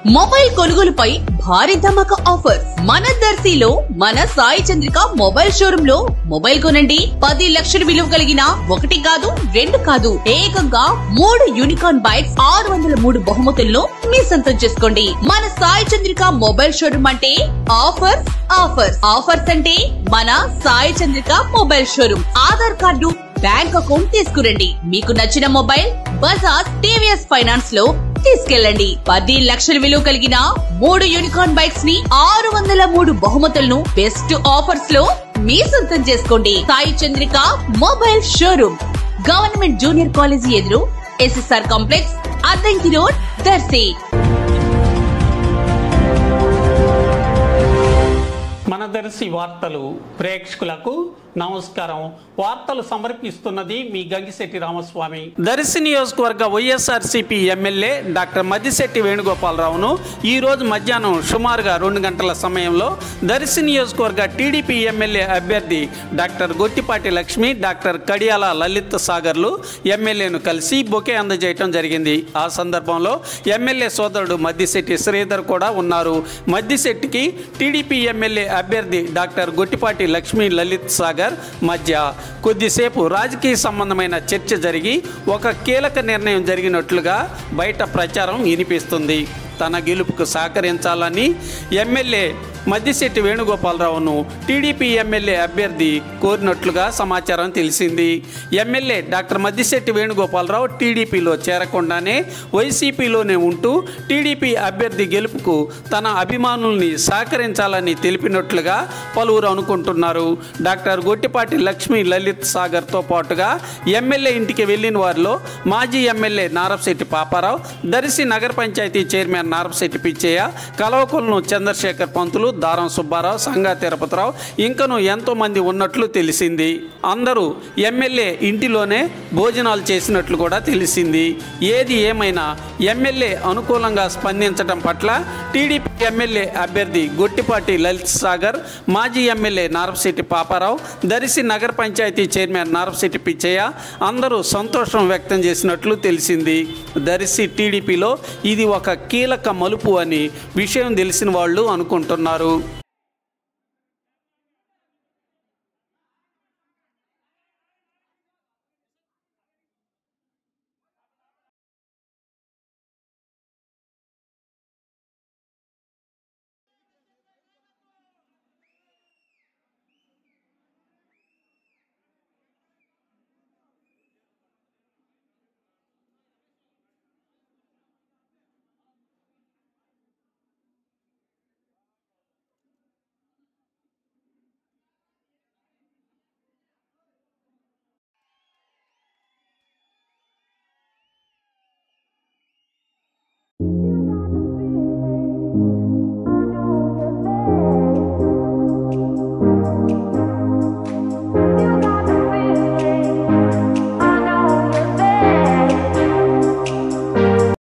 Mobile కొనుగోలుపై భారీ ధమాకా offer మన దర్శిలో మన సాయి చంద్రిక మొబైల్ షోరూమ్ లో మొబైల్ కొనండి 10 లక్షల విలువ కలిగిన ఒకటి కాదు రెండు కాదు ఏకంగా 3 యూనికార్న్ బైక్స్ 603 బహుమతులను మీ సొంతం చేసుకోండి. మన సాయి చంద్రిక మొబైల్ షోరూమ్ అంటే ఆఫర్స్ ఆఫర్స్ ఆఫర్స్ అంటే మన Sai Chandrika mobile showroom. Aadhaar card bank account తీసుకురండి. మీకు నచ్చిన మొబైల్ బజాజ్ టీవీఎస్ ఫైనాన్స్ లో తీసుకెళ్ళండి. 10 లక్షల విలువ కలిగిన 3 యూనికార్న్ బైక్స్ ని 603 బహుమతులను బెస్ట్ ఆఫర్స్ లో మీ సొంతం చేసుకోండి. Sai Chandrika mobile showroom, government junior college ఎదురు, SSR complex, Addanki road, Darsi. మన దర్శి వార్తలు ప్రేక్షకులకు నమస్కారం. వార్తలు సమర్పిస్తున్నది మీ గంగిశెట్టి రామస్వామి. దర్శి నియోజకవర్గ వైఎస్ఆర్సీపీ ఎమ్మెల్యే డాక్టర్ మద్దిశెట్టి వేణుగోపాలరావును ఈ రోజు మధ్యాహ్నం సుమారుగా 2 గంటల సమయంలో దర్శి నియోజకవర్గ టీడీపీ ఎమ్మెల్యే అభ్యర్థి డాక్టర్ గొట్టిపాటి లక్ష్మి, డాక్టర్ కడియాల లలిత్ సాగర్లు ఎమ్మెల్యేను కలిసి బొకే అందజేయటం జరిగింది. ఆ సందర్భంలో ఎమ్మెల్యే సోదరుడు మద్దిశెట్టి శ్రీధర్ కూడా ఉన్నారు. మద్దిశెట్టికి టీడీపీ ఎమ్మెల్యే అభ్యర్థి డాక్టర్ గొట్టిపాటి లక్ష్మి, లలిత్ సాగర్ మధ్య కొద్దిసేపు రాజకీయ సంబంధమైన చర్చ జరిగి ఒక కీలక నిర్ణయం జరిగినట్లుగా బయట ప్రచారం వినిపిస్తుంది. తన గెలుపుకు సహకరించాలని ఎమ్మెల్యే మద్దిశెట్టి వేణుగోపాలరావును టీడీపీ ఎమ్మెల్యే అభ్యర్థి కోరినట్లుగా సమాచారం తెలిసింది. ఎమ్మెల్యే డాక్టర్ మద్దిశెట్టి వేణుగోపాలరావు టీడీపీలో చేరకుండానే వైసీపీలోనే ఉంటూ టీడీపీ అభ్యర్థి గెలుపుకు తన అభిమానుల్ని సహకరించాలని తెలిపినట్లుగా పలువురు అనుకుంటున్నారు. డాక్టర్ గొట్టిపాటి లక్ష్మి, లలిత్ సాగర్తో పాటుగా ఎమ్మెల్యే ఇంటికి వెళ్లిన వారిలో మాజీ ఎమ్మెల్యే నారపశెట్టి పాపారావు, దర్శి నగర పంచాయతీ చైర్మన్ నారపశెట్టి పిచ్చయ్య, కలవకొలను చంద్రశేఖర్ పంతులు, దారం సుబ్బారావు, సంగా తిరుపతిరావు ఇంకను ఎంతో మంది ఉన్నట్లు తెలిసింది. అందరూ ఎమ్మెల్యే ఇంటిలోనే భోజనాలు చేసినట్లు కూడా తెలిసింది. ఏది ఏమైనా ఎమ్మెల్యే అనుకూలంగా స్పందించడం పట్ల టీడీపీ ఎమ్మెల్యే అభ్యర్థి గొట్టిపాటి లలిత్ సాగర్, మాజీ ఎమ్మెల్యే నారపశెట్టి పాపారావు, దర్శి నగర పంచాయతీ చైర్మన్ నారపశెట్టి పిచ్చయ్య అందరూ సంతోషం వ్యక్తం చేసినట్లు తెలిసింది. దర్శి టీడీపీలో ఇది ఒక కీలక మలుపు అని విషయం తెలిసిన వాళ్ళు అనుకుంటున్నారు.